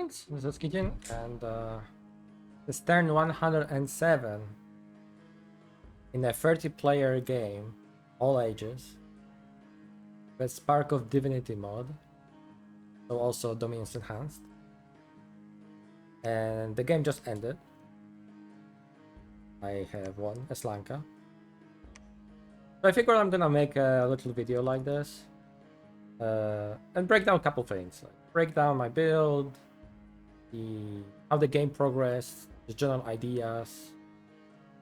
Thanks, Mrs. Kitchen. And it's turn 107 in a 30-player game, all ages, with Spark of Divinity mod, so also Dominion's Enhanced. And the game just ended. I have won as Lanka. So I figured I'm gonna make a little video like this and break down a couple things. Like break down my build, how the game progressed, the general ideas,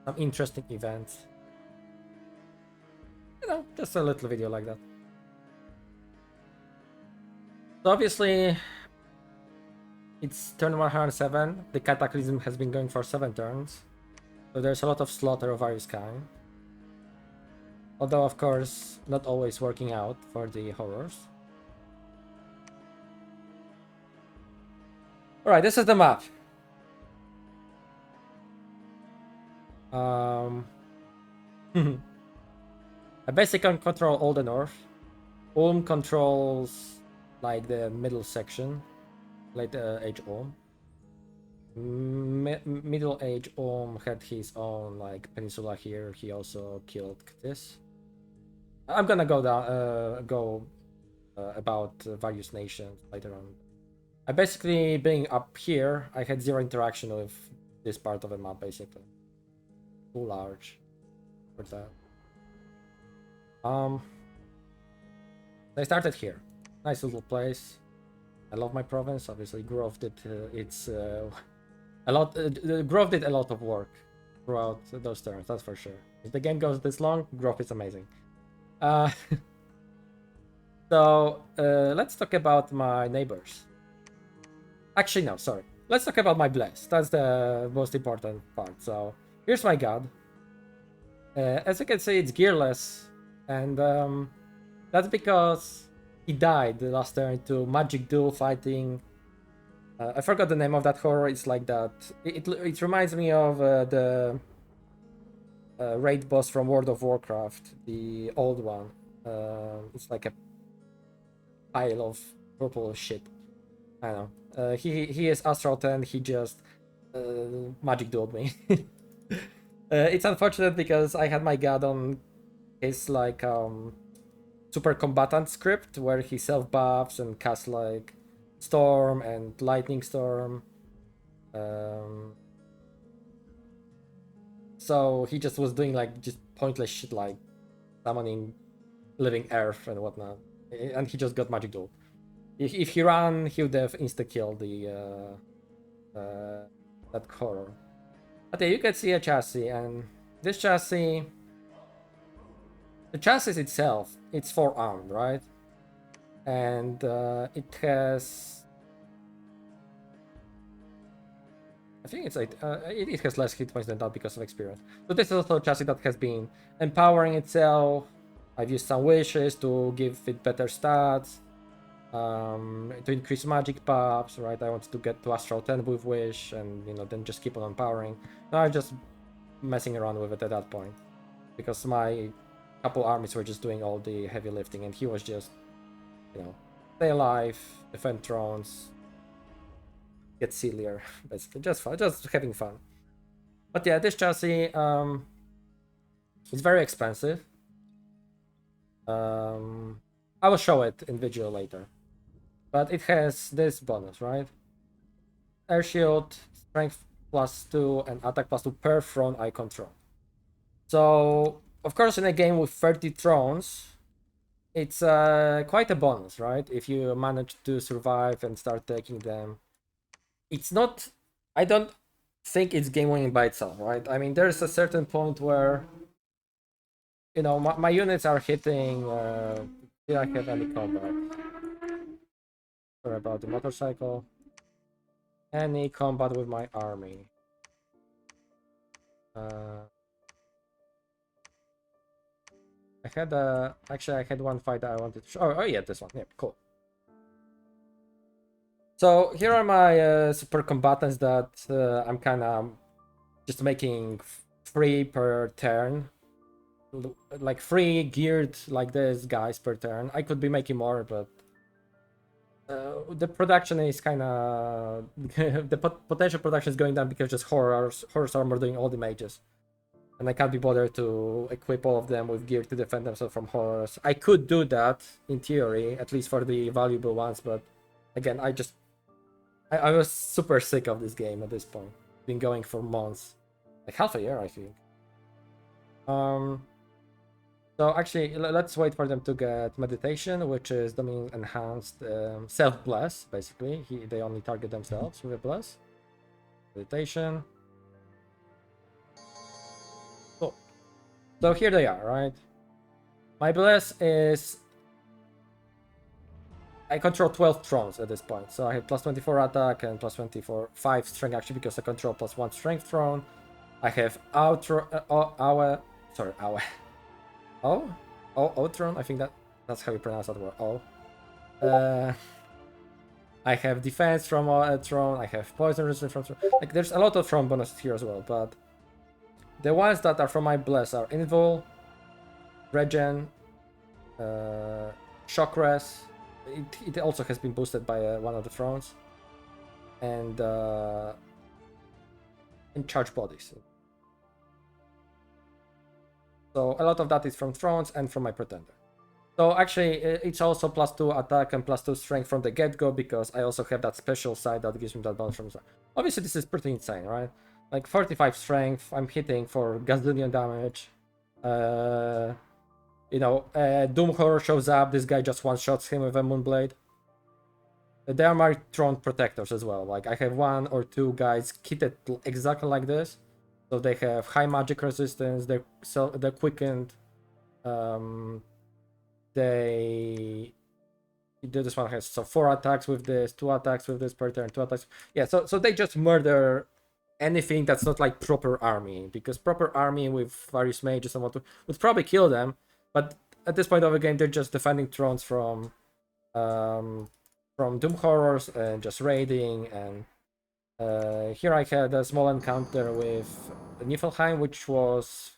some interesting events. You know, just a little video like that. So obviously, it's turn 107. The Cataclysm has been going for 7 turns. So there's a lot of slaughter of various kind. Although, of course, not always working out for the horrors. Alright, this is the map. I basically control all the north. Controls like the middle section, late age Middle age had his own like peninsula here. He also killed this. I'm gonna go down, about various nations later on. I basically being up here, I had zero interaction with this part of the map basically. Too large for that. I started here. Nice little place. I love my province. Obviously, Grove did Grove did a lot of work throughout those turns. That's for sure. If the game goes this long, Grove is amazing. So let's talk about my neighbors. Actually, no, sorry. Let's talk about my bless. That's the most important part. So here's my god. As you can see, it's gearless, and that's because he died the last turn to magic duel fighting. I forgot the name of that horror. It's like that. It reminds me of the raid boss from World of Warcraft, the old one. It's like a pile of purple shit. I don't know. He is Astral 10. He just magic dueled me. It's unfortunate because I had my god on his like super combatant script where he self buffs and casts like storm and lightning storm. So he just was doing like just pointless shit like summoning living earth and whatnot, and he just got magic duel. If he ran, he would have insta killed the that horror. But yeah, you can see a chassis, and this chassis, the chassis itself, it's 4-armed, right? And it has, I think it's like it has less hit points than that because of experience. So this is also a chassis that has been empowering itself. I've used some wishes to give it better stats, to increase magic buffs, right? I wanted to get to Astral 10 with wish, and you know, then just keep on empowering. Now I'm just messing around with it at that point because my couple armies were just doing all the heavy lifting, and he was just, you know, stay alive, defend thrones, get sillier, basically, just fun, just having fun. But yeah, this chassis is very expensive. I will show it in video later, but it has this bonus, right? Air shield, strength +2, and attack +2 per throne I control. So of course, in a game with 30 thrones, it's quite a bonus, right? If you manage to survive and start taking them. It's not, I don't think it's game winning by itself, right? I mean, there's a certain point where, you know, my units are hitting, did I have any combat? Sorry about the motorcycle. Any combat with my army. I had actually I had one fight that I wanted to show. Oh yeah, this one. Yeah, cool. So here are my super combatants that I'm kind of just making 3 per turn, like 3 geared like this guys per turn. I could be making more, but the production is kind of the potential production is going down because just horrors armor doing all the mages, and I can't be bothered to equip all of them with gear to defend themselves from horrors. I could do that in theory, at least for the valuable ones, but again, I was super sick of this game at this point. Been going for months, like half a year, I think. So actually, let's wait for them to get meditation, which is domain enhanced self bless. Basically, they only target themselves with a bless. Meditation. Cool. So here they are, right? My bless is I control 12 thrones at this point, so I have plus 24 attack and plus 24 5 strength actually because I control plus 1 strength throne. I have Throne. I think that's how you pronounce that word. I have defense from Throne. I have poison resistance from Throne. Like there's a lot of Throne bonuses here as well, but the ones that are from my bless are Invul, Regen, Shock Res. It also has been boosted by one of the Thrones, and Charge Bodies. So a lot of that is from Thrones and from my Pretender. So actually, it's also plus 2 attack and plus 2 strength from the get-go because I also have that special side that gives me that bonus from the side. Obviously, this is pretty insane, right? Like 45 strength, I'm hitting for gazillion damage. Doom Horror shows up, this guy just one-shots him with a Moonblade. They are my Throne Protectors as well. Like, I have 1 or 2 guys kitted exactly like this. So they have high magic resistance, they're quickened. This one has 4 attacks with this, 2 attacks with this per turn, 2 attacks. Yeah, so they just murder anything that's not like proper army, because proper army with various mages and what would probably kill them, but at this point of the game they're just defending thrones from Doom Horrors and just raiding. And here I had a small encounter with Niflheim, which was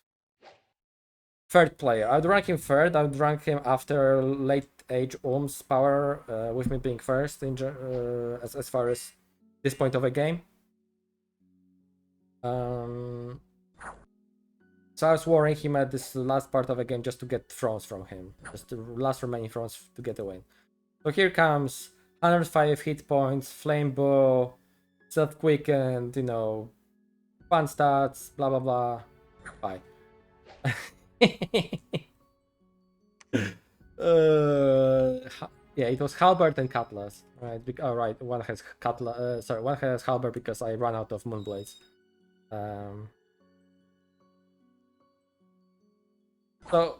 third player. I would rank him third. I would rank him after late age Ohm's power, with me being first in as far as this point of the game. So I was warring him at this last part of the game just to get thrones from him, just the last remaining thrones to get a win. So here comes 105 hit points, flame bow, self quickened, fun stats, blah blah blah. Bye. Yeah, it was halberd and cutlass, right? Oh, right. One has cutlass. Sorry, one has halberd because I ran out of moonblades. So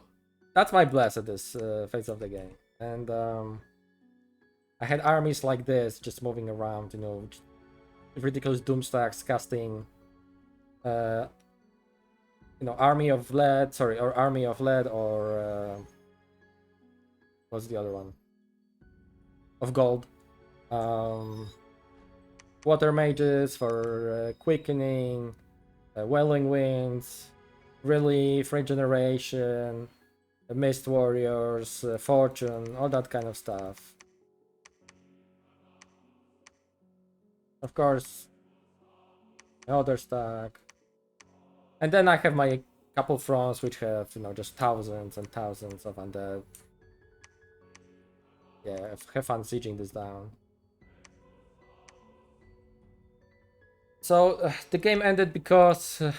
that's my bless at this phase of the game, and I had armies like this just moving around, ridiculous doom stacks, casting army of lead, or what's the other one? Of gold. Water mages for quickening, welling winds, relief, regeneration, mist warriors, fortune, all that kind of stuff. Of course, other stack. And then I have my couple fronts which have, just thousands and thousands of undead. Yeah, have fun sieging this down. So the game ended because a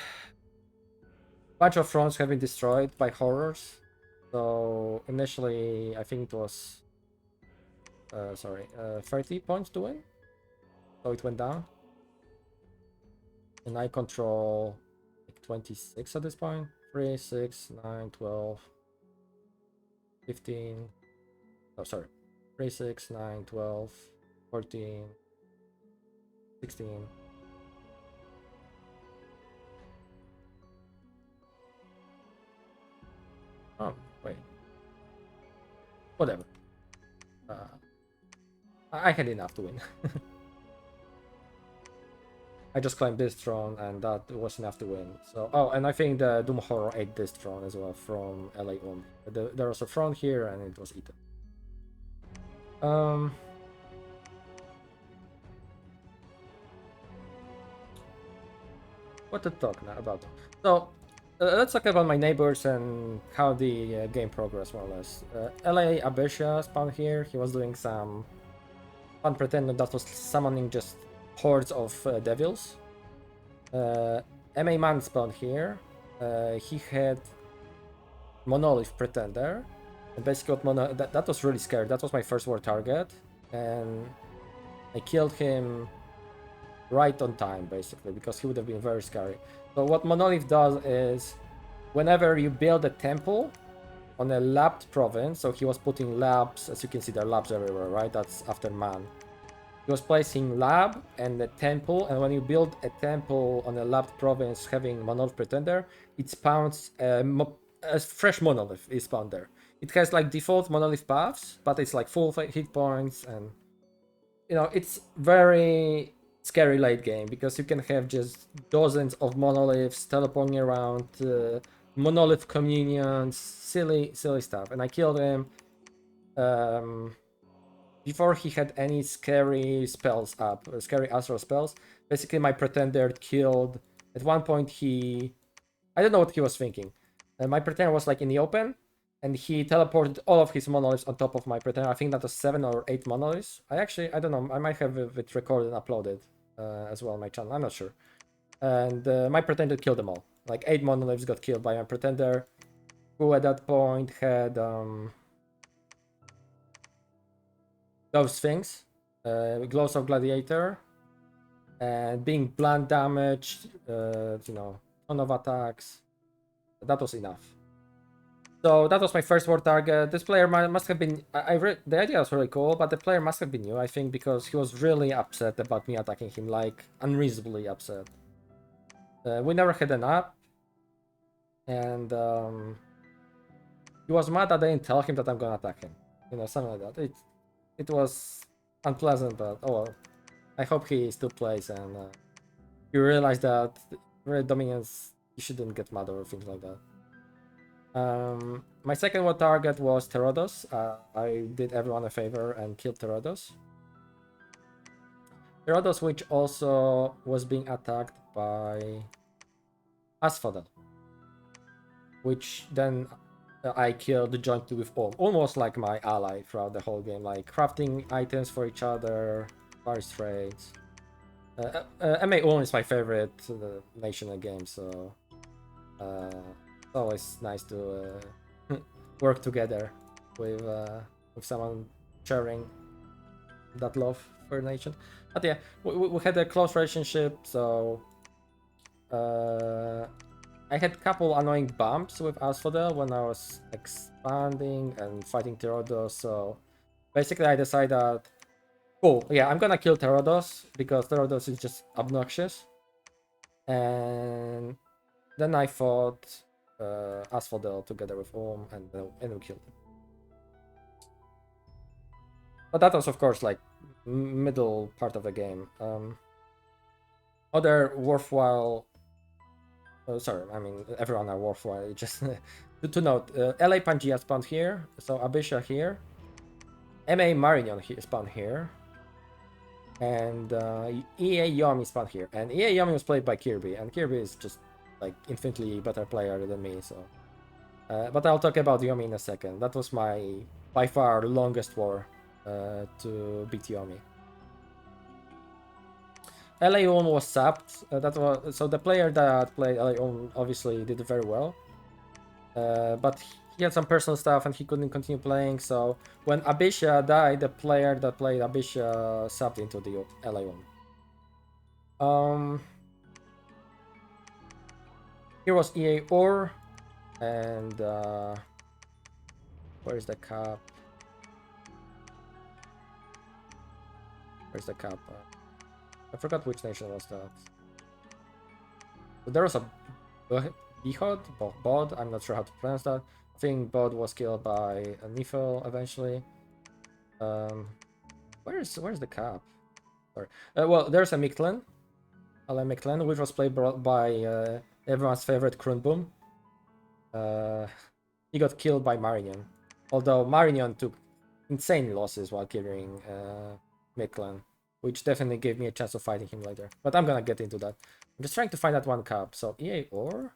bunch of fronts have been destroyed by horrors. So initially, I think it was 30 points to win. So it went down. And I control 26 at this point. 3, 6, 9, 12, 15. Oh, sorry. 3, 6, 9, 12, 14, 16. Oh, wait. Whatever. I had enough to win. I just claimed this throne, and that was enough to win. So, and I think the Doom Horror ate this throne as well from LA only. There was a throne here, and it was eaten. what to talk now about. So let's talk about my neighbors and how the game progressed more or less. LA Abisha spawned here. He was doing some fun pretender that was summoning just hordes of devils. MA Man spawned here. He had Monolith Pretender. And basically what that was really scary. That was my first war target. And I killed him right on time, basically, because he would have been very scary. So what Monolith does is, whenever you build a temple on a labbed province, so he was putting labs, as you can see there are labs everywhere, right? That's after man. He was placing lab and a temple, and when you build a temple on a labbed province having Monolith Pretender, it spawns a fresh Monolith is spawned there. It has like default Monolith buffs, but it's like full hit points, and you know, it's very scary late game because you can have just dozens of monoliths teleporting around, monolith communions, silly stuff. And I killed him before he had any scary spells up, scary astral spells. Basically, my pretender killed. At one point, I don't know what he was thinking. My pretender was like in the open, and he teleported all of his monoliths on top of my pretender. I think that was 7 or 8 monoliths. I don't know. I might have it recorded and uploaded as well on my channel. I'm not sure. And my pretender killed them all. Like 8 monoliths got killed by my pretender, who at that point had those things, Glows of Gladiator, and being blunt damaged, you know, ton of attacks. That was enough. So that was my first war target. This player must have been... the idea was really cool, but the player must have been new, I think, because he was really upset about me attacking him, like, unreasonably upset. We never had an up, and he was mad that I didn't tell him that I'm gonna attack him. You know, something like that. It was unpleasant, but oh well. I hope he still plays, and you realize that Red Dominance, you shouldn't get mad or things like that. My second war target was Terodos. I did everyone a favor and killed Terodos. Terodos, which also was being attacked by Asphodel, which then I killed jointly with Ulm, almost like my ally throughout the whole game, like crafting items for each other, various trades. MA Ulm is my favorite nation in the game, so it's always nice to work together with someone sharing that love for the nation. But yeah, we had a close relationship, so I had a couple annoying bumps with Asphodel when I was expanding and fighting Terodos, so basically I decided, cool, yeah, I'm gonna kill Terodos because Terodos is just obnoxious. And then I fought Asphodel together with Ulm, and we killed him. But that was, of course, like middle part of the game. Other worthwhile... sorry, I mean, everyone are worthwhile. Just to note, LA Pangea spawned here, so Abisha here. MA Marignon spawned here. And EA Yomi spawned here. And EA Yomi was played by Kirby, and Kirby is just like infinitely better player than me, so... but I'll talk about Yomi in a second. That was my, by far, longest war to beat Yomi. LA Ulm was sapped. So the player that played LA Ulm obviously did very well. But he had some personal stuff and he couldn't continue playing, so when Abisha died, the player that played Abisha subbed into the LA Ulm. Here was EA Or, and where's the cap? Where's the cap? I forgot which nation was that. There was a Bihod, Bod, I'm not sure how to pronounce that. I think Bod was killed by Nifel eventually. Where's the cap? Sorry. Well, there's a Mictlan, Alain Mictlan, which was played by everyone's favorite Krunboom. He got killed by Marignon, although Marignon took insane losses while killing Mictlan, which definitely gave me a chance of fighting him later. But I'm gonna get into that. I'm just trying to find that one cup. So EA or...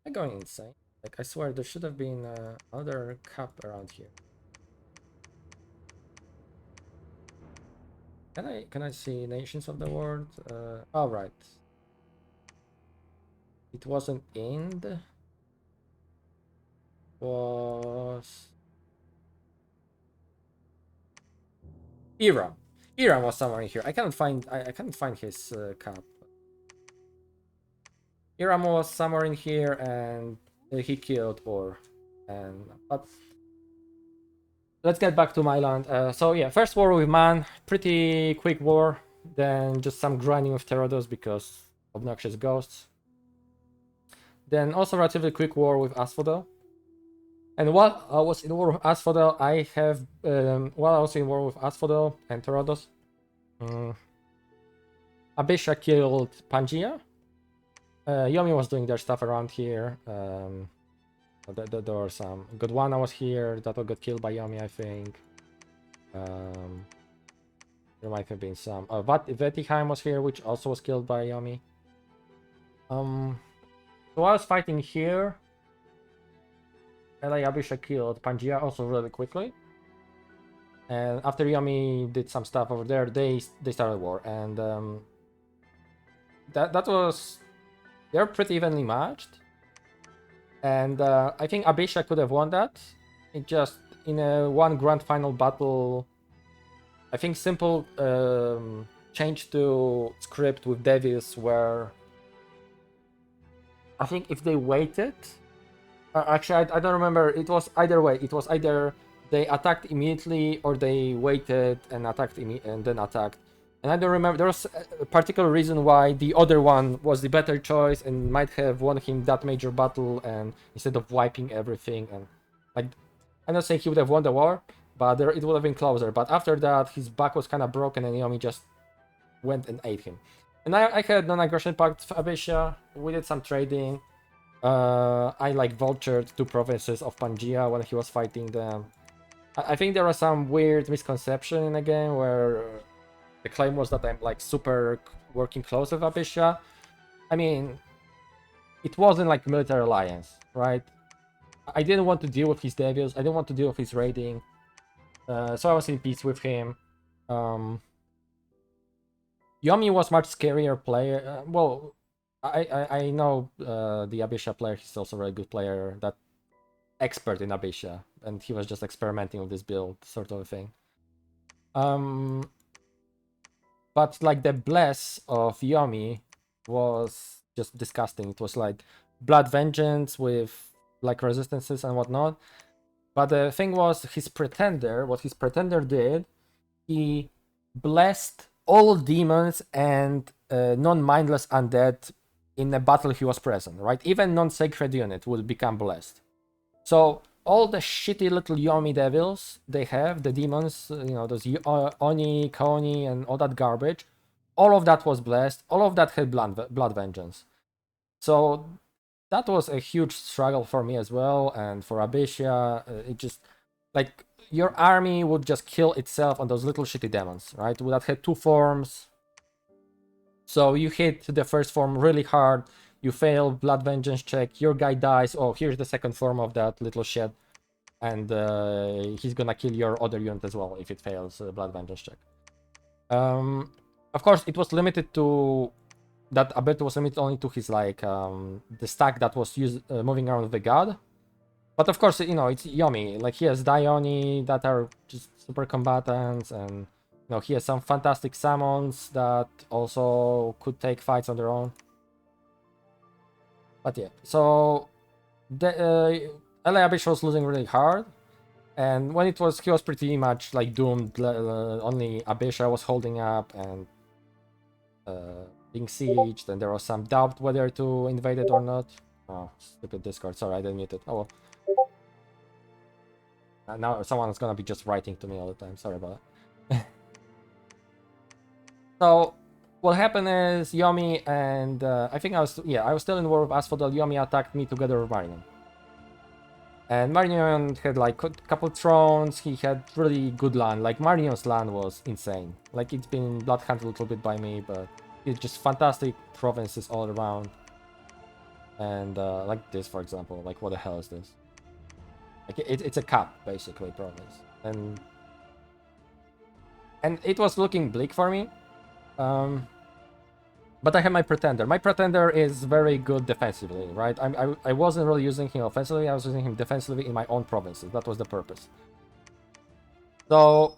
I'm going insane. Like, I swear there should have been another cup around here. Can I see nations of the world? Oh, right. It wasn't Ind. Was Iran. Iran was somewhere in here. I can't find. I can't find his cup. Iram was somewhere in here, and he killed Or. And but let's get back to my land. So yeah, first war with Man, pretty quick war. Then just some grinding with Pterodos because obnoxious ghosts. Then also relatively quick war with Asphodel. And while I was in war with Asphodel, while I was in war with Asphodel and Pterodos, Abisha killed Pangaea. Yomi was doing their stuff around here. There were some. Godwana was here. That got killed by Yomi, I think. There might have been some. Vetigheim was here, which also was killed by Yomi. So I was fighting here. Abisha killed Pangaea also really quickly. And after Yomi did some stuff over there, they started war. And that was... They're pretty evenly matched. And I think Abisha could have won that. It just, in a one grand final battle, I think simple change to script with Devils where I think if they waited, actually I don't remember, it was either way. It was either they attacked immediately or they waited and attacked and then attacked. And I don't remember, there was a particular reason why the other one was the better choice and might have won him that major battle, and instead of wiping everything. And like, I'm not saying he would have won the war, but it would have been closer. But after that, his back was kind of broken and Yomi just went and ate him. And I had non-aggression pact for Abisha. We did some trading. I like vultured 2 provinces of Pangaea when he was fighting them. I think there was some weird misconception in the game where the claim was that I'm like super working close with Abisha. I mean, it wasn't like military alliance, right? I didn't want to deal with his devils. I didn't want to deal with his raiding. So I was in peace with him. Yomi was much scarier player. Well, I know the Abisha player. He's also a very good player. That expert in Abisha, and he was just experimenting with this build, sort of a thing. But like the bless of Yomi was just disgusting. It was like blood vengeance with like resistances and whatnot. But the thing was, what his pretender did, he blessed all demons and non-mindless undead in a battle he was present, right? Even non-sacred unit would become blessed. So all the shitty little Yomi devils they have, the demons, those Oni, Kaoni, and all that garbage, all of that was blessed. All of that had blood vengeance. So that was a huge struggle for me as well, and for Abisha. It just, like, your army would just kill itself on those little shitty demons, right? That had 2 forms. So you hit the first form really hard, you fail blood vengeance check, your guy dies. Oh, here's the second form of that little shit, and he's gonna kill your other unit as well if it fails blood vengeance check. Of course, it was limited to... That ability was limited only to his, like, the stack that was moving around with the god. But of course, it's Yomi. Like, he has Dioni that are just super combatants, and he has some fantastic summons that also could take fights on their own. But yeah, so the Abisha was losing really hard, and when he was pretty much like doomed. Only Abisha was holding up and being sieged, and there was some doubt whether to invade it or not. Oh, stupid Discord. Sorry, I didn't mute it. Oh well. Now someone's gonna be just writing to me all the time. Sorry about that. So what happened is Yomi and I think I was still in war with Asphodel. Yomi attacked me together with Marinan. And Marinion had like a couple thrones, he had really good land, like Marinion's land was insane. Like it's been bloodhunted a little bit by me, but it's just fantastic provinces all around. And like this, for example, like what the hell is this? Like it's a cap, basically, province. And it was looking bleak for me. But I have my Pretender. My Pretender is very good defensively, right? I wasn't really using him offensively, I was using him defensively in my own provinces. That was the purpose. So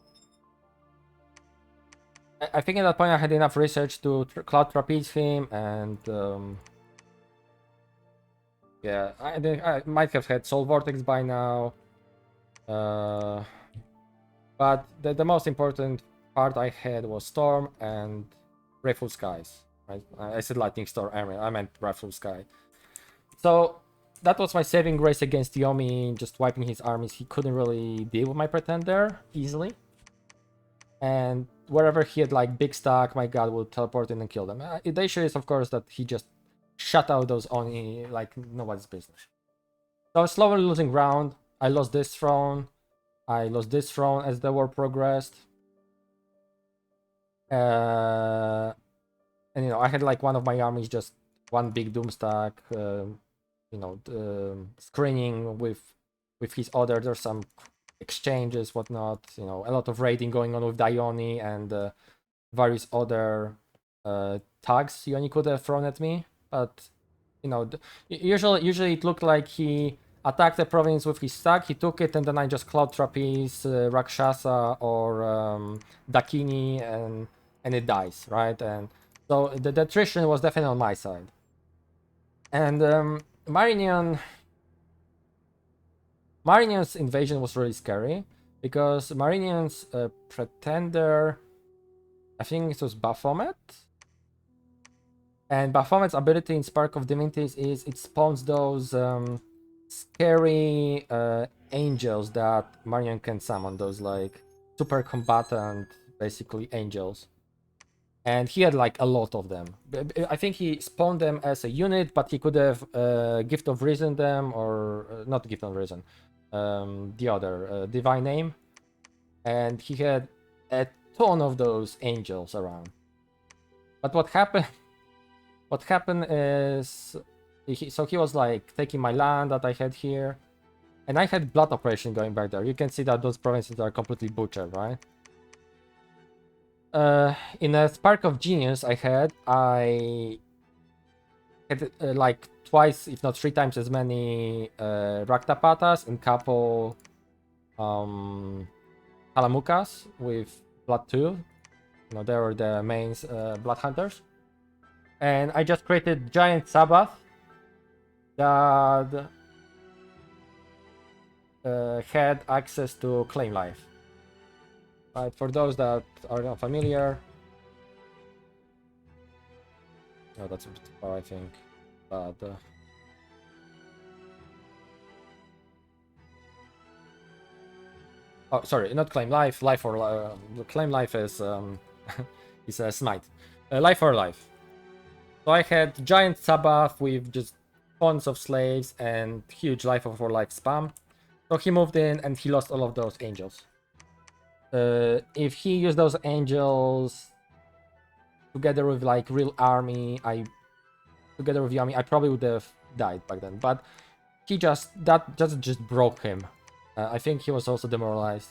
I think at that point I had enough research to cloud trapeze him, and yeah, I might have had Soul Vortex by now. But the most important part I had was Storm and Rayful Skies. Right? I said Lightning Storm, I meant Rayful Sky. So that was my saving grace against Yomi, just wiping his armies. He couldn't really deal with my Pretender easily. And wherever he had like big stack, my god would teleport in and kill them. The issue is, of course, that he just shut out those Oni like nobody's business. So I was slowly losing ground. I lost this throne. I lost this throne as the war progressed. And you know, I had like one of my armies just one big doomstack, you know, screening with his other. There's some exchanges, whatnot. You know, a lot of raiding going on with Dione and various other tags Yoni could have thrown at me. But you know, usually it looked like he attacked the province with his stack, he took it, and then I just Cloud Trapeze, Rakshasa, or Dakini, and it dies, right? And so the attrition was definitely on my side. And Marinion's invasion was really scary because Marinion's Pretender, I think it was Baphomet. And Baphomet's ability in Spark of Divinities is it spawns those scary angels that Marion can summon, those like super combatant, basically angels. And he had like a lot of them. I think he spawned them as a unit, but he could have Gift of Reason them, or not Gift of Reason, the other Divine Name. And he had a ton of those angels around. But what happened? What happened is, so he was like taking my land that I had here, and I had blood operation going back there. You can see that those provinces are completely butchered, right? In a Spark of Genius I had like twice, if not three times as many Raktapatas and couple Kalamukas with Blood 2. You know, they were the main Blood Hunters. And I just created Giant Sabbath that had access to Claim Life. Right, for those that are not familiar. Oh, that's a bit far, I think. But oh, sorry, not Claim Life. Life or Claim Life is is a Smite. Life or Life. So I had Giant Sabbath with just tons of slaves and huge Life for Life spam. So he moved in and he lost all of those angels. If he used those angels together with like real army, together with Yami, I probably would have died back then. But he just broke him. I think he was also demoralized.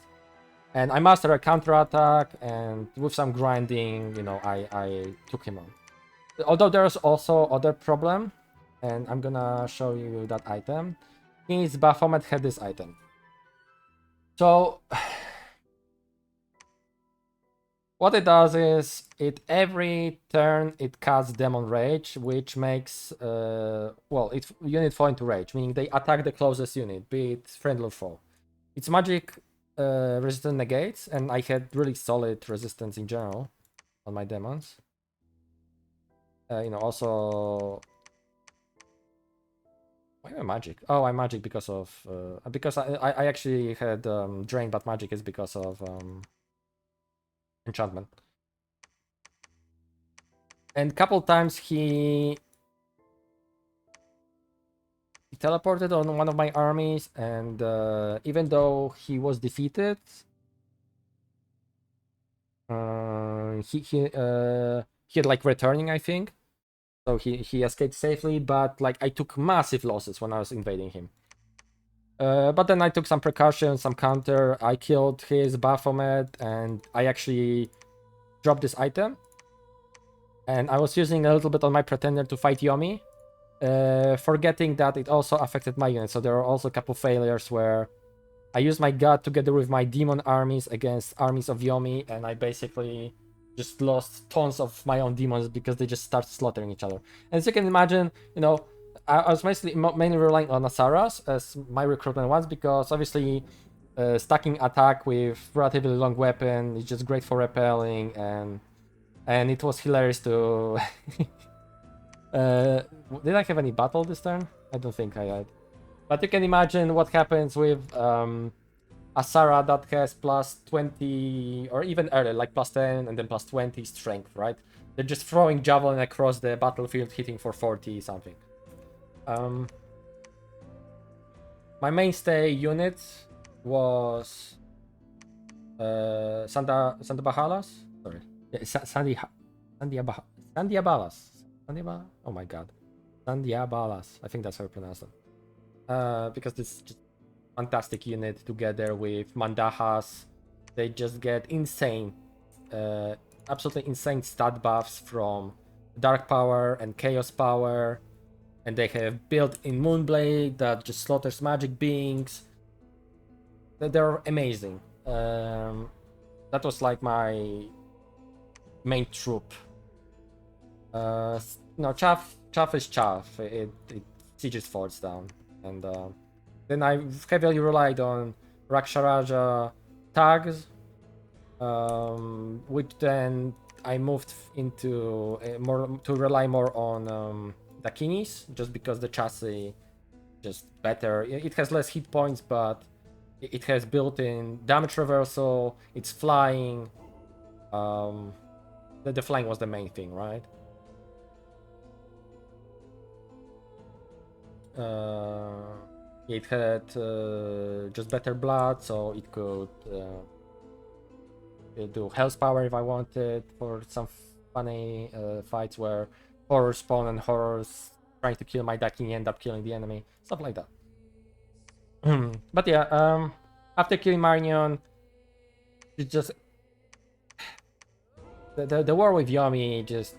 And I mastered a counterattack, and with some grinding, you know, I took him on. Although there's also other problem, and I'm gonna show you that item. His Baphomet had this item. So what it does is, every turn it casts Demon Rage, which makes unit fall into rage, meaning they attack the closest unit, be it friendly or foe. It's magic resistant negates, and I had really solid resistance in general on my demons. You know, also, why am I magic? Oh, I'm magic because of because I actually had drain, but magic is because of enchantment. And couple times he he teleported on one of my armies, and even though he was defeated, he had like returning, I think. So he escaped safely, but like I took massive losses when I was invading him. But then I took some precautions, some counter. I killed his Baphomet, and I actually dropped this item. And I was using a little bit on my Pretender to fight Yomi, forgetting that it also affected my unit. So there are also a couple failures where I used my God together with my demon armies against armies of Yomi, and I basically just lost tons of my own demons because they just start slaughtering each other. And as you can imagine, you know, I was mainly relying on Asaras as my recruitment was, because obviously stacking attack with relatively long weapon is just great for repelling, and it was hilarious to. Did I have any battle this turn? I don't think I had. But you can imagine what happens with Asara that has plus 20, or even earlier, like plus 10 and then plus 20 strength, right? They're just throwing javelin across the battlefield, hitting for 40 something. My mainstay unit was Santa Bahalas. Sorry, yeah, Sandiabalas. Oh my god, Sandiabalas. I think that's how you pronounce it. Because this is just fantastic unit together with Mandahas. They just get insane, absolutely insane stat buffs from Dark Power and Chaos Power. And they have built-in Moonblade that just slaughters magic beings. They're amazing. That was like my main troop. No, Chaff is Chaff. It sieges forts down. And then I heavily relied on Raksharaja tags, which then I moved into more to rely more on Dakinis, just because the chassis just better. It has less hit points, but it has built-in damage reversal. It's flying. The flying was the main thing, right? It had just better blood, so it could do health power if I wanted for some funny fights where horrors spawn and horrors trying to kill my Dakini end up killing the enemy, stuff like that. But yeah, after killing Marignon, it just the war with Yomi just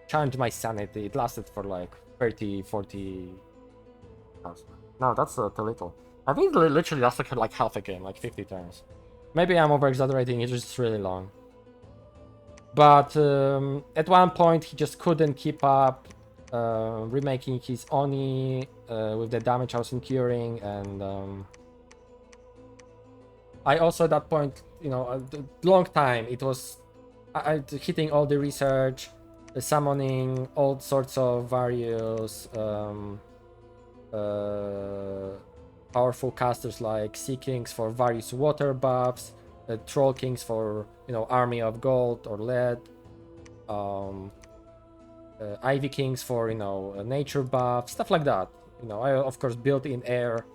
challenged my sanity. It lasted for like 30, 40 hours. No, that's too little. I think it literally lasted like half a game, like 50 turns. Maybe I'm over exaggerating, it's just really long. But at one point he just couldn't keep up, remaking his Oni with the damage I was incurring, and I also at that point, you know, a long time it was hitting all the research, summoning all sorts of various powerful casters like Sea Kings for various water buffs, Troll Kings for, you know, army of gold or lead, Ivy Kings for, you know, nature buff, stuff like that. You know, I of course built in air.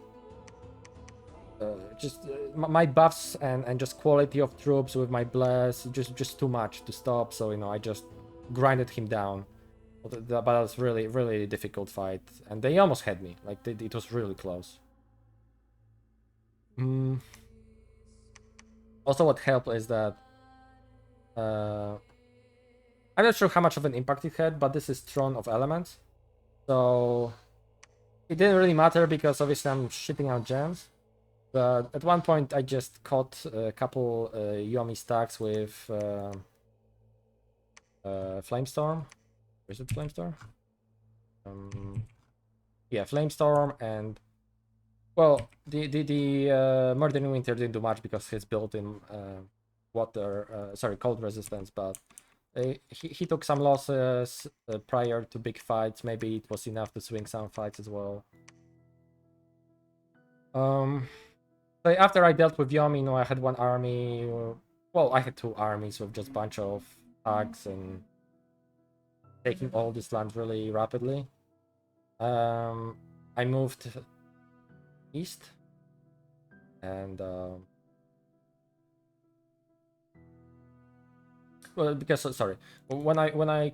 Just my buffs and just quality of troops with my bless, just too much to stop. So, you know, I just grinded him down. But that was really difficult fight, and they almost had me. Like it was really close. Also, what helped is that I'm not sure how much of an impact it had, but this is Throne of Elements, so it didn't really matter because obviously I'm shipping out gems. But at one point, I just caught a couple Yomi stacks with Flamestorm. Is it Flamestorm? Yeah, Flamestorm, and well, the Murdering Winter didn't do much because he's built in cold resistance, but he took some losses prior to big fights. Maybe it was enough to swing some fights as well. So after I dealt with Yomi, you know, I had one army. Well, I had two armies with just a bunch of tags and taking all this land really rapidly. I I moved east, and well, because sorry, when I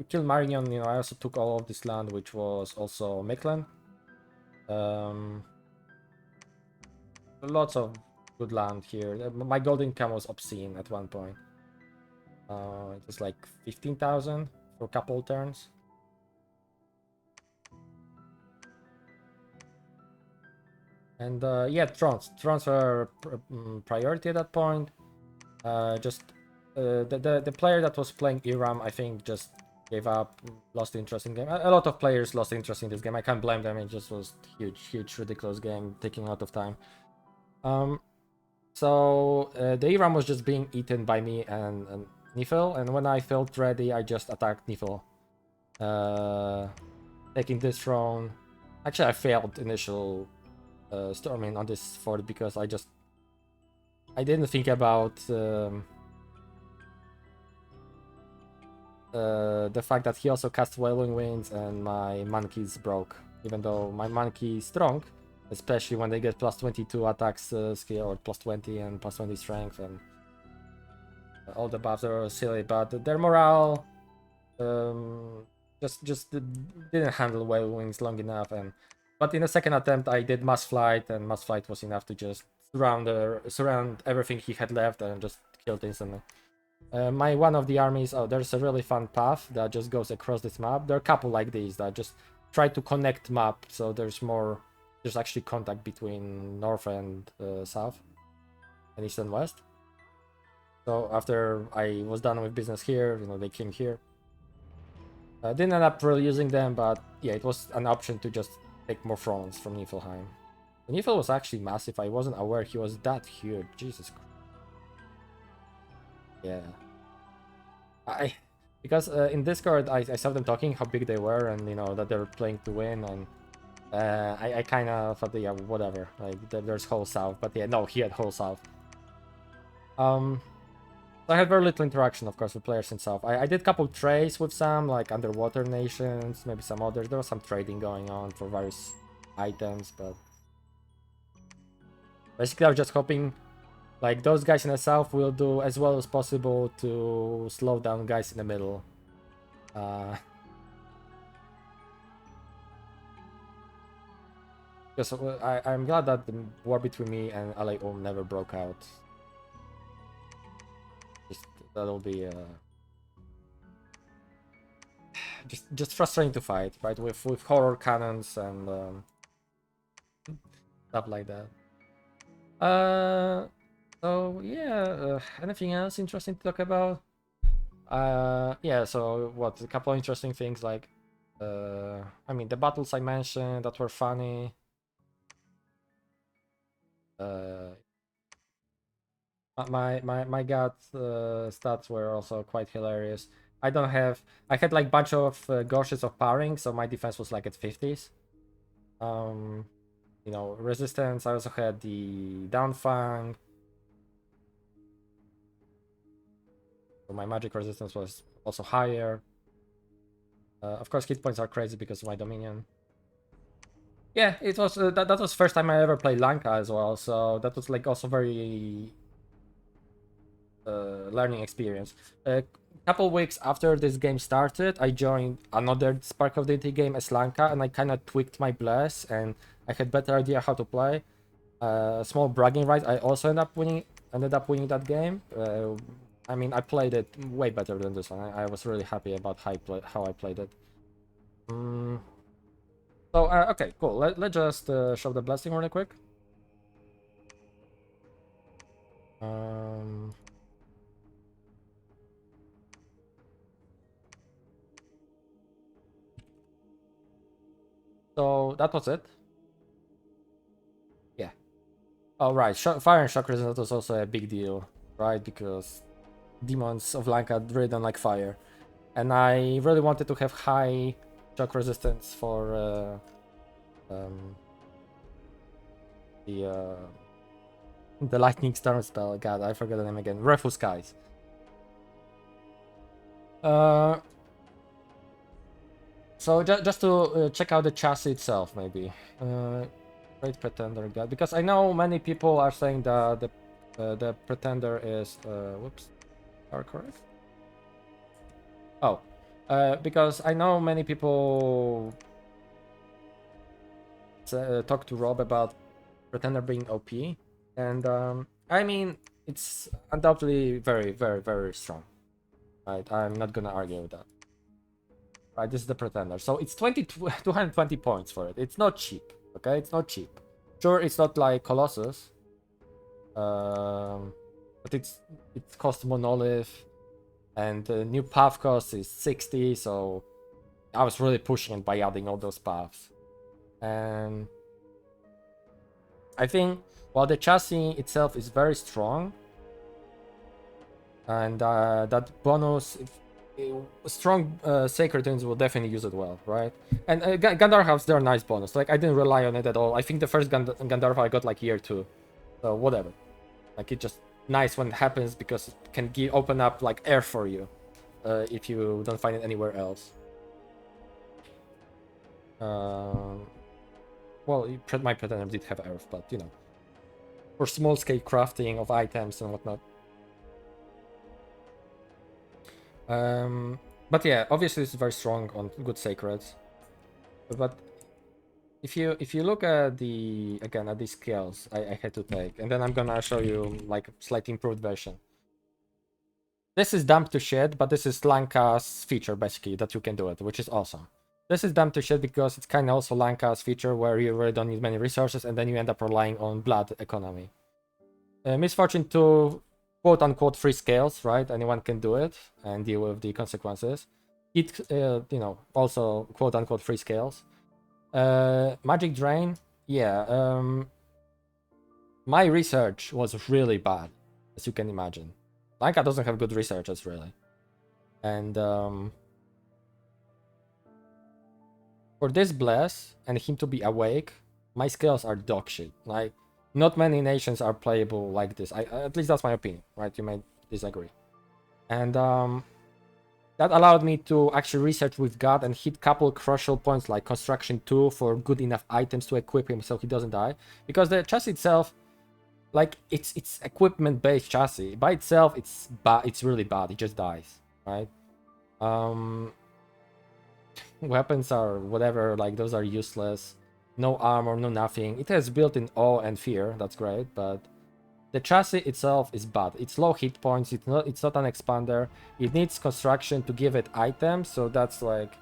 killed Marion, you know, I also took all of this land, which was also Meclan. Lots of good land here. My gold income was obscene at one point. It was like 15,000 for a couple turns. And yeah, Trons were priority at that point. The player that was playing Iram, I think, just gave up, lost interest in game. A lot of players lost interest in this game. I can't blame them. It just was huge, ridiculous game, taking a lot of time. So the Iram was just being eaten by me and Nifl, and when I felt ready, I just attacked Nifl, taking this throne. Actually, I failed initial storming on this fort because I didn't think about the fact that he also cast Wailing Winds and my monkeys broke. Even though my monkey is strong, especially when they get plus 22 attacks skill or plus 20 and plus 20 strength, and all the buffs are silly, but their morale just didn't handle Wailing Wings long enough. But in the second attempt, I did Mass Flight, and Mass Flight was enough to just surround everything he had left and just killed instantly. One of the armies, there's a really fun path that just goes across this map. There are a couple like these that just try to connect map, so there's actually contact between north and south, and east and west. So after I was done with business here, you know, they came here. I didn't end up really using them, but yeah, it was an option to just take more thrones from Niflheim. Nifl was actually massive. I wasn't aware he was that huge. Jesus Christ. Yeah. Because in Discord I saw them talking how big they were, and you know that they were playing to win, and I kind of thought, yeah, whatever, like there's whole south, but yeah, no, he had whole south. So I had very little interaction, of course, with players in south. I did a couple trades with some, like underwater nations, maybe some others. There was some trading going on for various items, but basically I was just hoping like those guys in the south will do as well as possible to slow down guys in the middle. Because I'm glad that the war between me and LA never broke out. That'll be just frustrating to fight, right? With horror cannons and stuff like that. So yeah, anything else interesting to talk about? Yeah, so what, a couple of interesting things, like I mean, the battles I mentioned that were funny. My god stats were also quite hilarious. I had like bunch of gauches of powering, so my defense was like at 50s. You know, resistance, I also had the downfang. So my magic resistance was also higher. Of course, hit points are crazy because of my dominion. Yeah, it was that was first time I ever played Lanka as well, so that was like also very learning experience. A couple weeks after this game started, I joined another Spark of Deity game as Lanka, and I kind of tweaked my bless, and I had better idea how to play. Small bragging right, I also ended up winning that game. I mean, I played it way better than this one. I was really happy about how I played it. So okay, cool. Let's just show the blessing really quick. So that was it. Yeah. Oh right, fire and shock resistance was also a big deal, right? Because demons of Lanka really don't like fire, and I really wanted to have high shock resistance for the lightning storm spell. God, I forgot the name again. Wrathful Skies. So just to check out the chassis itself, maybe. Great Pretender God, because I know many people are saying that the Pretender is whoops, are correct. Oh, because I know many people talk to Rob about Pretender being OP, and I mean it's undoubtedly very, very, very strong. Right, I'm not gonna argue with that. Right, this is the Pretender, so it's 220 points for it. It's not cheap. Okay, it's not cheap. Sure, it's not like Colossus, but it costs Monolith, and the new path cost is 60. So I was really pushing it by adding all those paths, and I think while the chassis itself is very strong, and that bonus, strong sacred tunes will definitely use it well, right? And Gandalf they're nice bonus. Like I didn't rely on it at all. I think the first Gandalf I got like year 2, so whatever. Like it's just nice when it happens because it can open up like air for you if you don't find it anywhere else. Well, my Pretender did have Earth, but you know, for small scale crafting of items and whatnot. But yeah, obviously it's very strong on good sacreds. But if you look at the skills I had to take, and then I'm gonna show you like a slightly improved version. This is dumb to shit, but this is Lanka's feature basically that you can do it, which is awesome. This is dumb to shit because it's kind of also Lanka's feature where you really don't need many resources and then you end up relying on blood economy. Misfortune 2, quote unquote free scales, right? Anyone can do it and deal with the consequences. It, you know, also quote unquote free scales. Magic Drain, yeah. My research was really bad, as you can imagine. Lanka doesn't have good researches really, and for this bless and him to be awake, my skills are dog shit. Like, not many nations are playable like this. At least that's my opinion, right? You may disagree. And that allowed me to actually research with God and hit couple crucial points like construction 2 for good enough items to equip him so he doesn't die. Because the chassis itself, like it's equipment based chassis by itself, it's bad. It's really bad. It just dies, right? Weapons are whatever, like those are useless. No armor, no nothing. It has built-in awe and fear. That's great, but the chassis itself is bad. It's low hit points. It's not an expander. It needs construction to give it items. So that's like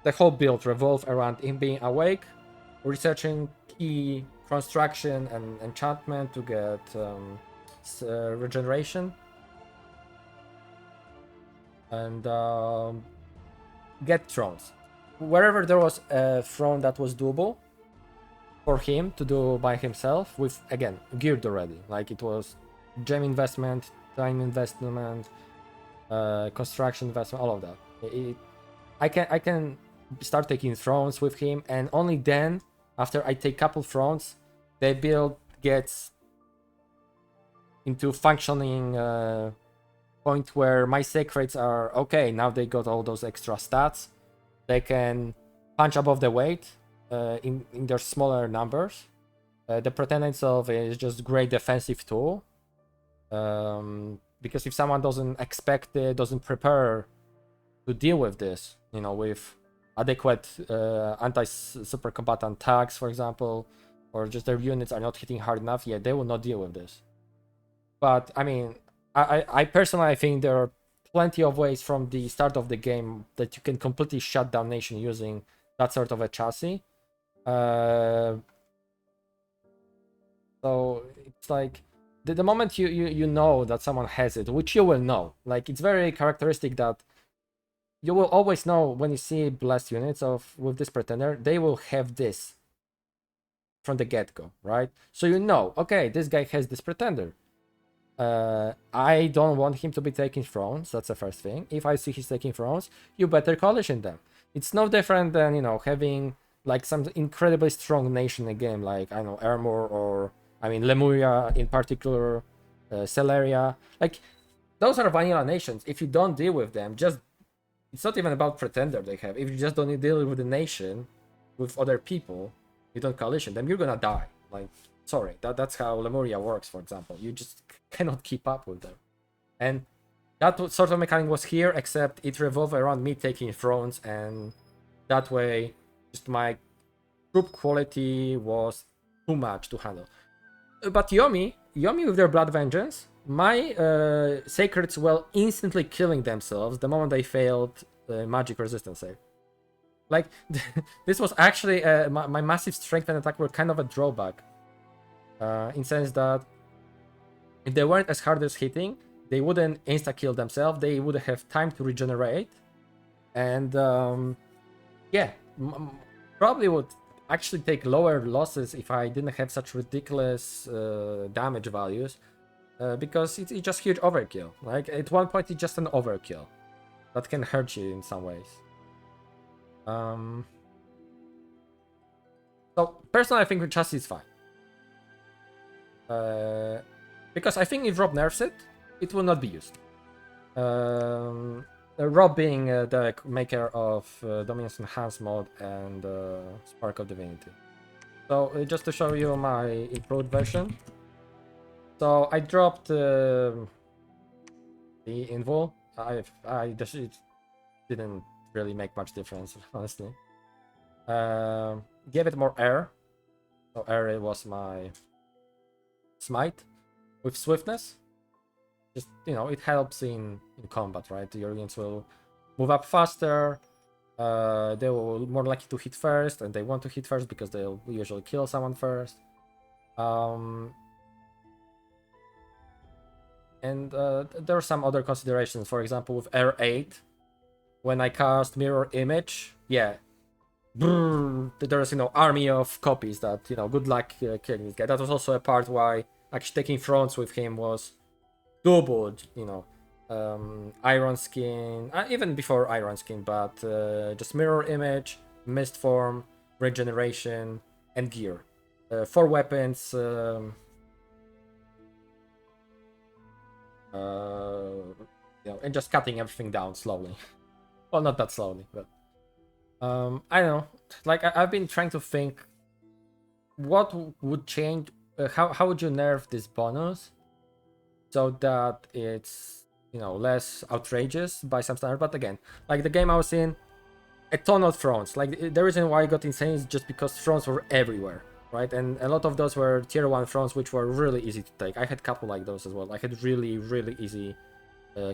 the whole build revolves around him being awake, researching key construction and enchantment to get regeneration, and get thrones. Wherever there was a throne that was doable for him to do by himself, with again geared already, like it was gem investment, time investment, construction investment, all of that. I can start taking thrones with him, and only then, after I take couple thrones, the build gets into functioning point where my sacreds are okay. Now they got all those extra stats. They can punch above the weight in their smaller numbers. The Pretender itself is just great defensive tool. Because if someone doesn't expect it, doesn't prepare to deal with this, you know, with adequate anti-super combatant tags, for example, or just their units are not hitting hard enough, yeah, they will not deal with this. But I mean, I personally think there are plenty of ways from the start of the game that you can completely shut down nation using that sort of a chassis. So it's like the moment you know that someone has it, which you will know, like it's very characteristic that you will always know when you see blessed units with this Pretender, they will have this from the get-go, right? So you know, okay, this guy has this Pretender. I don't want him to be taking thrones. That's the first thing. If I see he's taking thrones, you better coalition them. It's no different than, you know, having like some incredibly strong nation in a game, like I don't know, Armor, or I mean Lemuria in particular, Celeria. Like those are vanilla nations. If you don't deal with them, just it's not even about pretender they have. If you just don't deal with the nation, with other people, you don't coalition, then you're gonna die. Like, sorry, that's how Lemuria works, for example. You just cannot keep up with them. And that sort of mechanic was here, except it revolved around me taking thrones, and that way, just my troop quality was too much to handle. But Yomi with their Blood Vengeance, my Sacreds were instantly killing themselves the moment they failed magic resistance save. Like, this was actually my massive strength and attack were kind of a drawback. In sense that if they weren't as hard as hitting, they wouldn't insta-kill themselves, they would have time to regenerate. And yeah, probably would actually take lower losses if I didn't have such ridiculous damage values. Because it's just huge overkill. Like, at one point it's just an overkill that can hurt you in some ways. So personally, I think the chassis is fine. Because I think if Rob nerfs it, it will not be used. Rob being the maker of Dominance Enhanced mode and Spark of Divinity. So just to show you my improved version. So I dropped the invul. It didn't really make much difference, honestly. Gave it more air. So air was my smite with swiftness. Just, you know, it helps in combat, right? Your units will move up faster. They will more likely to hit first, and they want to hit first because they'll usually kill someone first. And there are some other considerations. For example, with Air 8, when I cast Mirror Image, yeah, there's, you know, army of copies that, you know, good luck killing this guy. That was also a part why actually taking thrones with him was doubled, you know, Iron Skin, even before Iron Skin, but just Mirror Image, Mist Form, Regeneration, and Gear. 4 weapons, you know, and just cutting everything down slowly. Well, not that slowly, but I don't know. Like, I've been trying to think what would change. How would you nerf this bonus so that it's, you know, less outrageous by some standard? But again, like the game I was in, a ton of thrones. Like, the reason why I got insane is just because thrones were everywhere, right? And a lot of those were tier 1 thrones, which were really easy to take. I had a couple like those as well. I had really easy,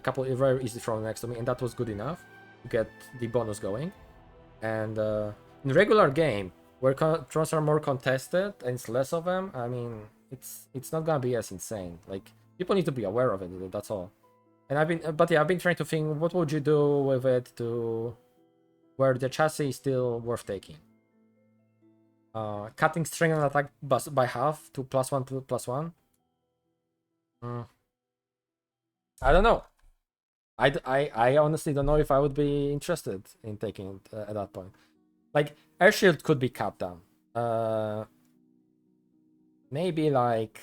couple very easy thrones next to me, and that was good enough to get the bonus going. And in regular game, where thrones are more contested and it's less of them, I mean, it's not gonna be as insane. Like, people need to be aware of it. That's all. And I've been trying to think, what would you do with it to where the chassis is still worth taking? Cutting string and attack by half to +1 to +1. I don't know. I honestly don't know if I would be interested in taking it at that point. Like, air shield could be cut down. Maybe like,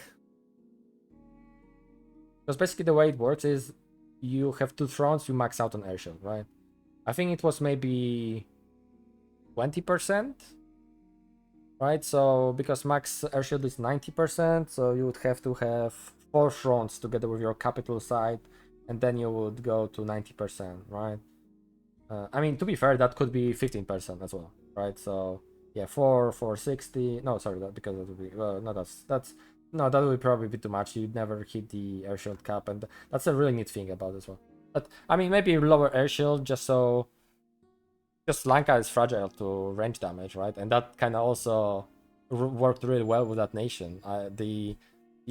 because basically the way it works is you have 2 thrones, you max out on air shield, right? I think it was maybe 20%, right? So because max air shield is 90%, so you would have to have 4 thrones together with your capital side, and then you would go to 90%, right? I mean, to be fair, that could be 15% as well, right? So yeah, 460. No, sorry, that because that would be no, that would probably be too much. You'd never hit the air shield cap, and that's a really neat thing about this one. But I mean, maybe lower air shield just so. Because Lanka is fragile to range damage, right? And that kind of also worked really well with that nation. The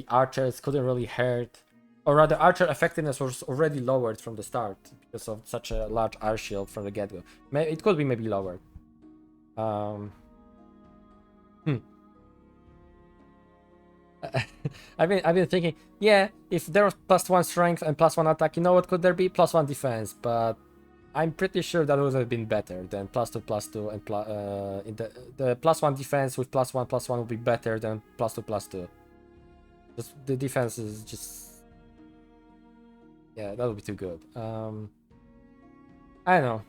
archers couldn't really hurt, or rather, archer effectiveness was already lowered from the start because of such a large air shield from the get-go. It could be maybe lowered. I've been thinking, yeah, if there was +1 strength and +1 attack, you know what could there be? +1 defense, but I'm pretty sure that would have been better than +2/+2 and the +1 defense with +1/+1 would be better than +2/+2. Just the defense is just, yeah, that would be too good. I don't know.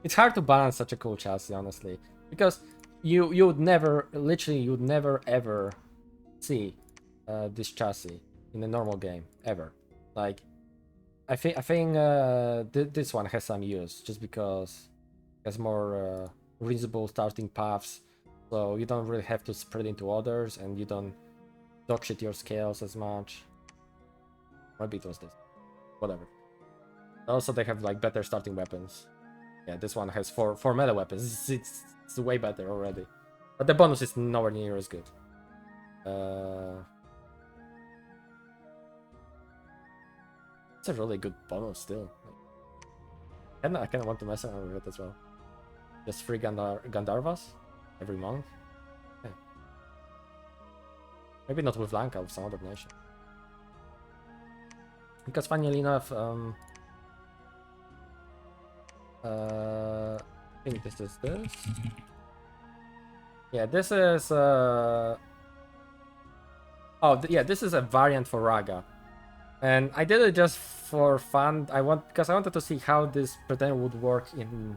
It's hard to balance such a cool chassis, honestly, because you would never, literally, you would never ever see this chassis in a normal game ever. Like, I think this one has some use just because it has more reasonable starting paths, so you don't really have to spread into others, and you don't dogshit your scales as much. Maybe it was this. Whatever. Also, they have like better starting weapons. Yeah, this one has four melee weapons. It's way better already, but the bonus is nowhere near as good. It's a really good bonus still. I kind of want to mess around with it as well. Just free Gandharvas every month. Yeah. Maybe not with Lanka, with some other nation. Because funnily enough, I think this is this. Yeah, this is yeah, this is a variant for Raga. And I did it just for fun. Because I wanted to see how this pretender would work in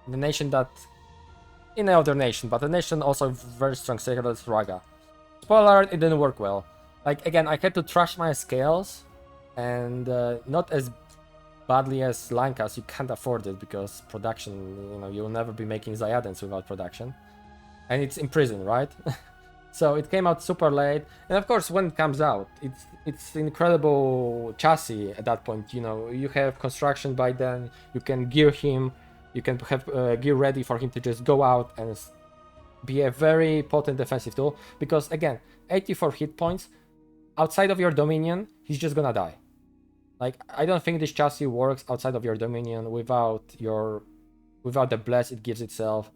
the nation that in another nation, but the nation also very strong sacred as Raga. Spoiler, it didn't work well. Like again, I had to trash my scales, and not as badly as Lankas. You can't afford it because production. You'll never be making Zayadens without production, and it's in prison, right? So it came out super late, and of course, when it comes out, it's incredible chassis at that point. You have construction by then. You can gear him. You can have gear ready for him to just go out and be a very potent defensive tool. Because again, 84 hit points outside of your dominion, he's just gonna die. Like, I don't think this chassis works outside of your dominion without the bless it gives itself.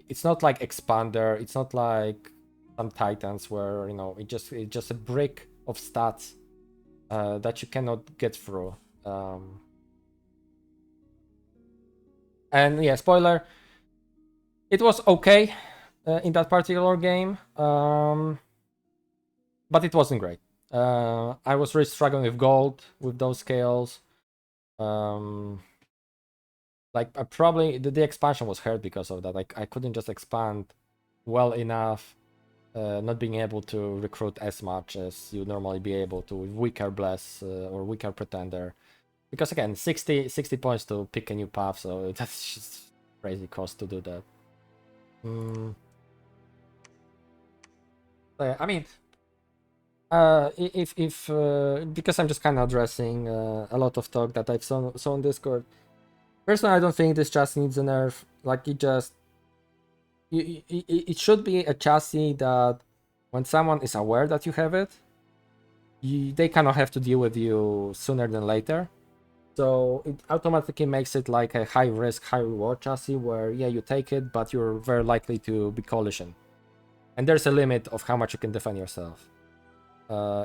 It's not like Expander. It's not like some Titans where it's just a brick of stats that you cannot get through. And yeah, spoiler, it was okay in that particular game, but it wasn't great. I was really struggling with gold with those scales. Like probably the expansion was hurt because of that. Like I couldn't just expand well enough, not being able to recruit as much as you normally be able to with weaker bless or weaker pretender. Because again, 60 points to pick a new path, so that's just crazy cost to do that. I mean, if because I'm just kind of addressing a lot of talk that I've saw on Discord. Personally, I don't think this chassis needs a nerf. Like it should be a chassis that when someone is aware that you have it, they kind of have to deal with you sooner than later. So it automatically makes it like a high risk, high reward chassis where, yeah, you take it, but you're very likely to be coalition. And there's a limit of how much you can defend yourself.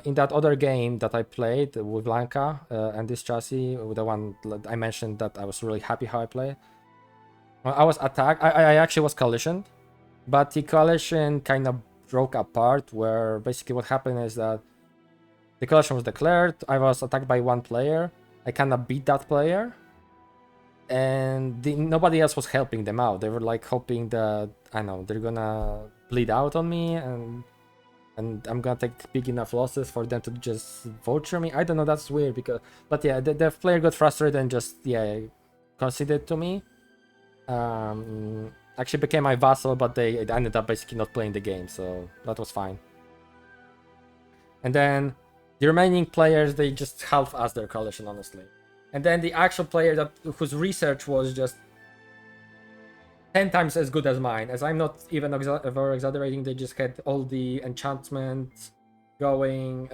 In that other game that I played with Lanka and this chassis, the one I mentioned that I was really happy how I played, I was attacked. I actually was coalitioned, but the coalition kind of broke apart where basically what happened is that the coalition was declared, I was attacked by one player, I kind of beat that player, and nobody else was helping them out. They were like hoping that, I don't know, they're gonna bleed out on me and I'm gonna take big enough losses for them to just voucher me. I don't know, that's weird because, but yeah, the player got frustrated and just, yeah, conceded to me. Actually became my vassal, but they ended up basically not playing the game, so that was fine. And then the remaining players, they just half-assed their coalition, honestly. And then the actual player whose research was just 10 times as good as mine, as I'm not even over exaggerating, they just had all the enchantments going.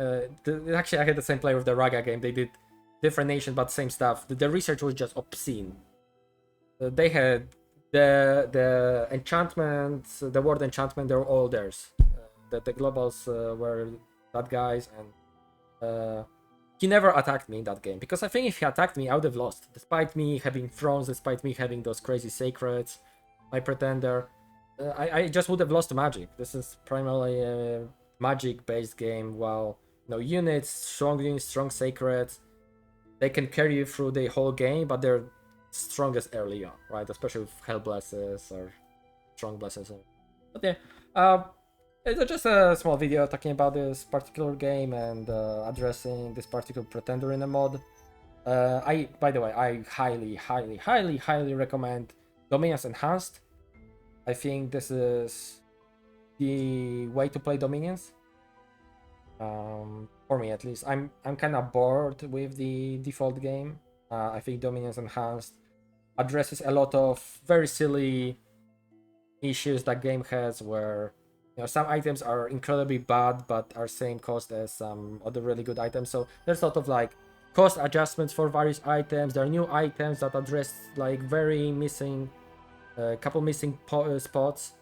Actually, I had the same player with the Raga game. They did different nations, but same stuff. The research was just obscene. They had the enchantments, the word enchantment, they were all theirs. The globals were that guy's, and he never attacked me in that game, because I think if he attacked me, I would have lost. Despite me having thrones, despite me having those crazy sacreds, my pretender, I just would have lost to magic. This is primarily a magic-based game. While units, strong sacreds, they can carry you through the whole game, but they're strongest early on, right? Especially with hell blesses or strong blesses. But yeah, uh, it's just a small video talking about this particular game and addressing this particular pretender in the mod. By the way, I highly recommend Dominions Enhanced. I think this is the way to play Dominions. For me at least, I'm kind of bored with the default game. I think Dominions Enhanced addresses a lot of very silly issues that game has, where some items are incredibly bad but are same cost as some other really good items. So there's a lot of like cost adjustments for various items. There are new items that address like very missing, couple missing spots.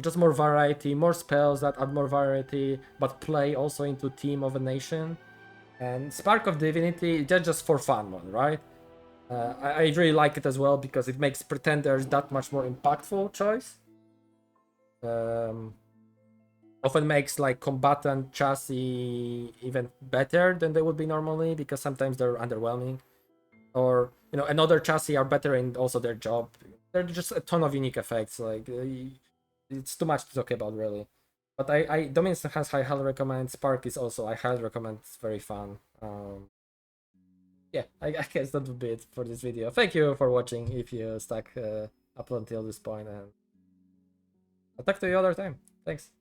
Just more variety, more spells that add more variety, but play also into Team of a Nation. And Spark of Divinity, just for fun one, right? I really like it as well because it makes Pretenders that much more impactful choice. Often makes like combatant chassis even better than they would be normally, because sometimes they're underwhelming, or another chassis are better in also their job. There's just a ton of unique effects. Like it's too much to talk about really. But I Dominus has I highly recommend. Spark is also I highly recommend. It's very fun. Yeah, I guess that would be it for this video. Thank you for watching if you stuck up until this point, and I'll talk to you other time. Thanks.